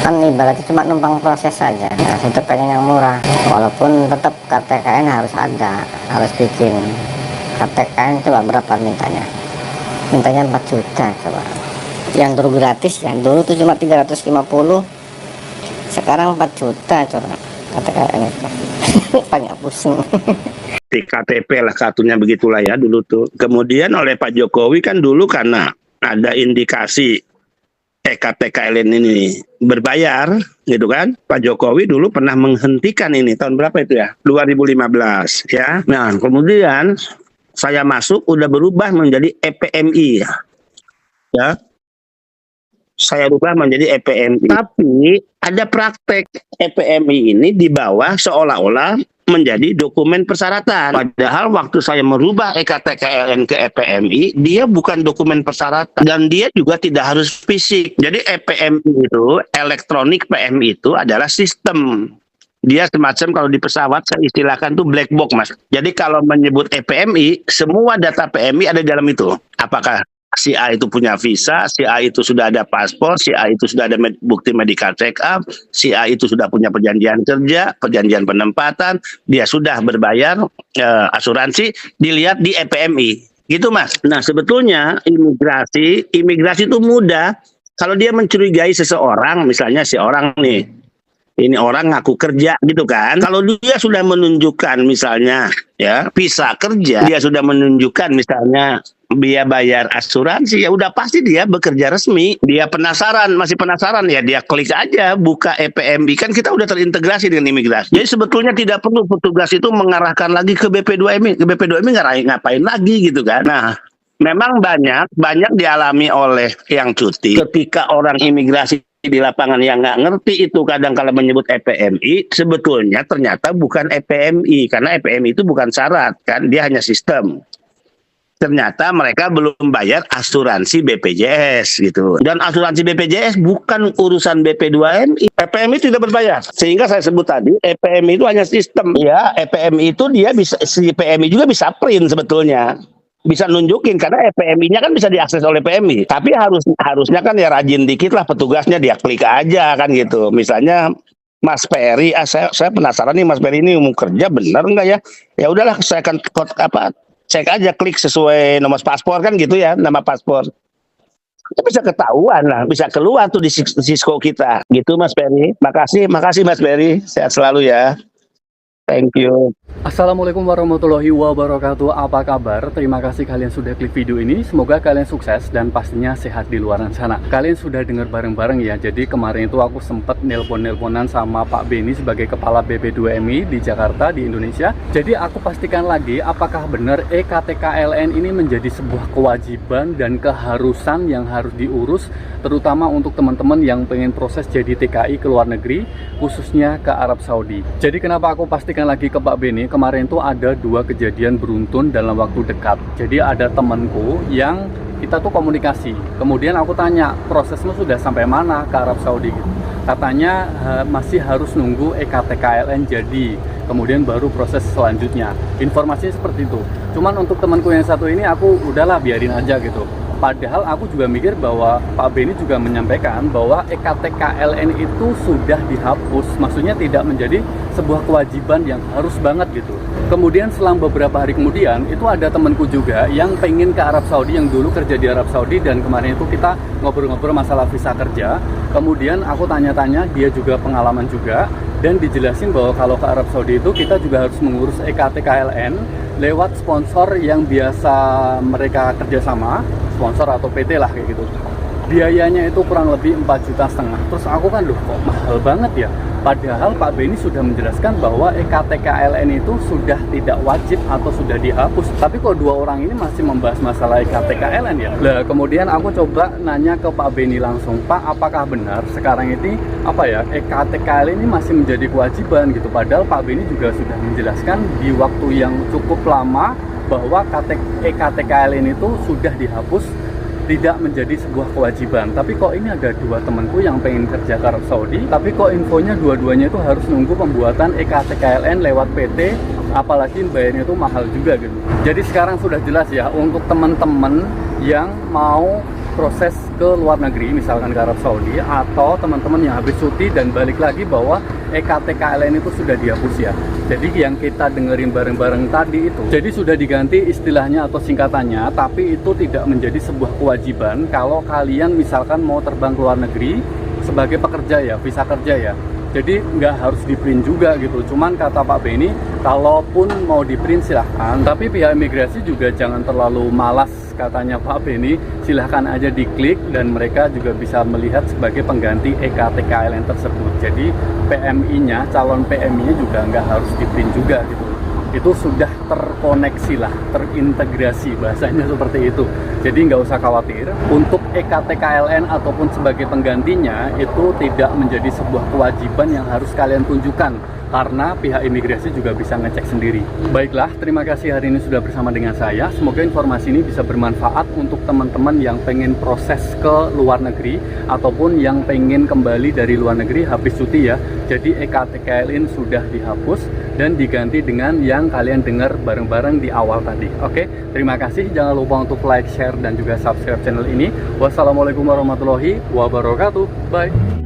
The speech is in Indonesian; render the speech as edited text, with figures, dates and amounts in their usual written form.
kan ibaratnya cuma numpang proses saja. Nah, itu pengen yang murah, walaupun tetap KTKN harus ada, harus bikin KTKN. Coba berapa mintanya 4 juta coba. Yang dulu gratis, yang dulu tuh cuma 350, sekarang 4 juta coba KTKN itu. Banyak pusing. Di KTP lah kartunya begitulah ya dulu tuh. Kemudian oleh Pak Jokowi kan dulu karena ada indikasi EKTKLN ini berbayar gitu kan. Pak Jokowi dulu pernah menghentikan ini tahun berapa itu ya? 2015 ya. Nah, kemudian saya masuk udah berubah menjadi EPMI ya. Saya rubah menjadi EPMI. Tapi ada praktek EPMI ini di bawah seolah-olah menjadi dokumen persyaratan. Padahal waktu saya merubah EKTKLN ke EPMI, dia bukan dokumen persyaratan. Dan dia juga tidak harus fisik. Jadi EPMI itu, elektronik PMI itu adalah sistem. Dia semacam kalau di pesawat saya istilahkan tuh black box, Mas. Jadi kalau menyebut EPMI, semua data PMI ada di dalam itu. Apakah si A itu punya visa, si A itu sudah ada paspor, si A itu sudah ada bukti medical check up, si A itu sudah punya perjanjian kerja, perjanjian penempatan, dia sudah berbayar asuransi, dilihat di EPMI. Gitu, Mas. Nah, sebetulnya imigrasi itu mudah. Kalau dia mencurigai seseorang, misalnya si orang nih, ini orang ngaku kerja gitu kan. Kalau dia sudah menunjukkan misalnya ya visa kerja, dia sudah menunjukkan misalnya dia bayar asuransi, ya udah pasti dia bekerja resmi. Dia masih penasaran ya dia klik aja buka EPMI, kan kita udah terintegrasi dengan imigrasi. Jadi sebetulnya tidak perlu petugas itu mengarahkan lagi ke BP2MI. Ke BP2MI ngapain lagi gitu kan. Nah, memang banyak dialami oleh yang cuti ketika orang imigrasi di lapangan yang nggak ngerti itu kadang kala menyebut EPMI, sebetulnya ternyata bukan EPMI, karena EPMI itu bukan syarat kan, dia hanya sistem. Ternyata mereka belum bayar asuransi BPJS gitu. Dan asuransi BPJS bukan urusan BP2MI. EPMI tidak berbayar. Sehingga saya sebut tadi EPMI itu hanya sistem. Ya, EPMI itu dia bisa, si PMI juga bisa print sebetulnya. Bisa nunjukin karena EPMI-nya kan bisa diakses oleh PMI. Tapi harusnya kan ya rajin dikit lah petugasnya, dia klik aja kan gitu. Misalnya Mas Peri, saya penasaran nih Mas Peri ini mau kerja benar enggak ya? Ya udahlah saya akan cek aja, klik sesuai nomor paspor kan gitu ya, nama paspor. Itu bisa ketahuan lah, bisa keluar tuh di Cisco kita. Gitu Mas Peri. Makasih Mas Peri. Sehat selalu ya. Thank you. Assalamualaikum warahmatullahi wabarakatuh. Apa kabar? Terima kasih kalian sudah klik video ini. Semoga kalian sukses dan pastinya sehat di luar sana. Kalian sudah dengar bareng-bareng ya. Jadi kemarin itu aku sempat nelponan sama Pak Beni sebagai kepala BP2MI di Jakarta, di Indonesia. Jadi aku pastikan lagi apakah benar EKTKLN ini menjadi sebuah kewajiban dan keharusan yang harus diurus, terutama untuk teman-teman yang pengen proses jadi TKI ke luar negeri, khususnya ke Arab Saudi. Jadi kenapa aku pastikan lagi ke Pak Beni, kemarin tuh ada 2 kejadian beruntun dalam waktu dekat. Jadi ada temanku yang kita tuh komunikasi, kemudian aku tanya, prosesmu sudah sampai mana ke Arab Saudi gitu. Katanya masih harus nunggu EKTKLN jadi, kemudian baru proses selanjutnya. Informasinya seperti itu. Cuman untuk temanku yang satu ini aku udahlah biarin aja gitu. Padahal aku juga mikir bahwa Pak Beni juga menyampaikan bahwa EKTKLN itu sudah dihapus, maksudnya tidak menjadi sebuah kewajiban yang harus banget gitu. Kemudian selang beberapa hari kemudian itu ada temanku juga yang pengen ke Arab Saudi, yang dulu kerja di Arab Saudi, dan kemarin itu kita ngobrol-ngobrol masalah visa kerja. Kemudian aku tanya-tanya, dia juga pengalaman juga, dan dijelasin bahwa kalau ke Arab Saudi itu kita juga harus mengurus EKTKLN lewat sponsor yang biasa mereka kerjasama, sponsor atau PT lah kayak gitu. Biayanya itu kurang lebih 4,5 juta. Terus aku kan, loh kok mahal banget ya? Padahal Pak Beni sudah menjelaskan bahwa EKTKLN itu sudah tidak wajib atau sudah dihapus. Tapi kok 2 orang ini masih membahas masalah EKTKLN ya? Nah, kemudian aku coba nanya ke Pak Beni langsung, Pak, apakah benar sekarang ini EKTKLN ini masih menjadi kewajiban gitu? Padahal Pak Beni juga sudah menjelaskan di waktu yang cukup lama bahwa EKTKLN itu sudah dihapus, tidak menjadi sebuah kewajiban. Tapi kok ini ada 2 temanku yang pengen kerja ke Arab Saudi, tapi kok infonya dua-duanya itu harus nunggu pembuatan EKTKLN lewat PT, apalagi bayarnya itu mahal juga gitu. Jadi sekarang sudah jelas ya untuk teman-teman yang mau proses ke luar negeri, misalkan ke Arab Saudi, atau teman-teman yang habis cuti dan balik lagi bahwa EKTKLN itu sudah dihapus ya. Jadi yang kita dengerin bareng-bareng tadi itu, jadi sudah diganti istilahnya atau singkatannya, tapi itu tidak menjadi sebuah kewajiban kalau kalian misalkan mau terbang ke luar negeri sebagai pekerja ya, visa kerja ya. Jadi nggak harus di print juga gitu. Cuman kata Pak Benny, kalaupun mau di print silahkan, tapi pihak imigrasi juga jangan terlalu malas, katanya Pak Benny. Silahkan aja diklik dan mereka juga bisa melihat sebagai pengganti EKTKLN tersebut. Jadi PMI-nya, calon PMI-nya juga nggak harus di print juga gitu. Itu sudah terkoneksi lah, terintegrasi, bahasanya seperti itu. Jadi nggak usah khawatir, untuk EKTKLN ataupun sebagai penggantinya itu tidak menjadi sebuah kewajiban yang harus kalian tunjukkan, karena pihak imigrasi juga bisa ngecek sendiri. Baiklah, terima kasih hari ini sudah bersama dengan saya. Semoga informasi ini bisa bermanfaat untuk teman-teman yang pengen proses ke luar negeri ataupun yang pengen kembali dari luar negeri habis cuti ya. Jadi EKTKLN sudah dihapus dan diganti dengan yang kalian dengar bareng-bareng di awal tadi. Oke, terima kasih. Jangan lupa untuk like, share, dan juga subscribe channel ini. Wassalamualaikum warahmatullahi wabarakatuh. Bye.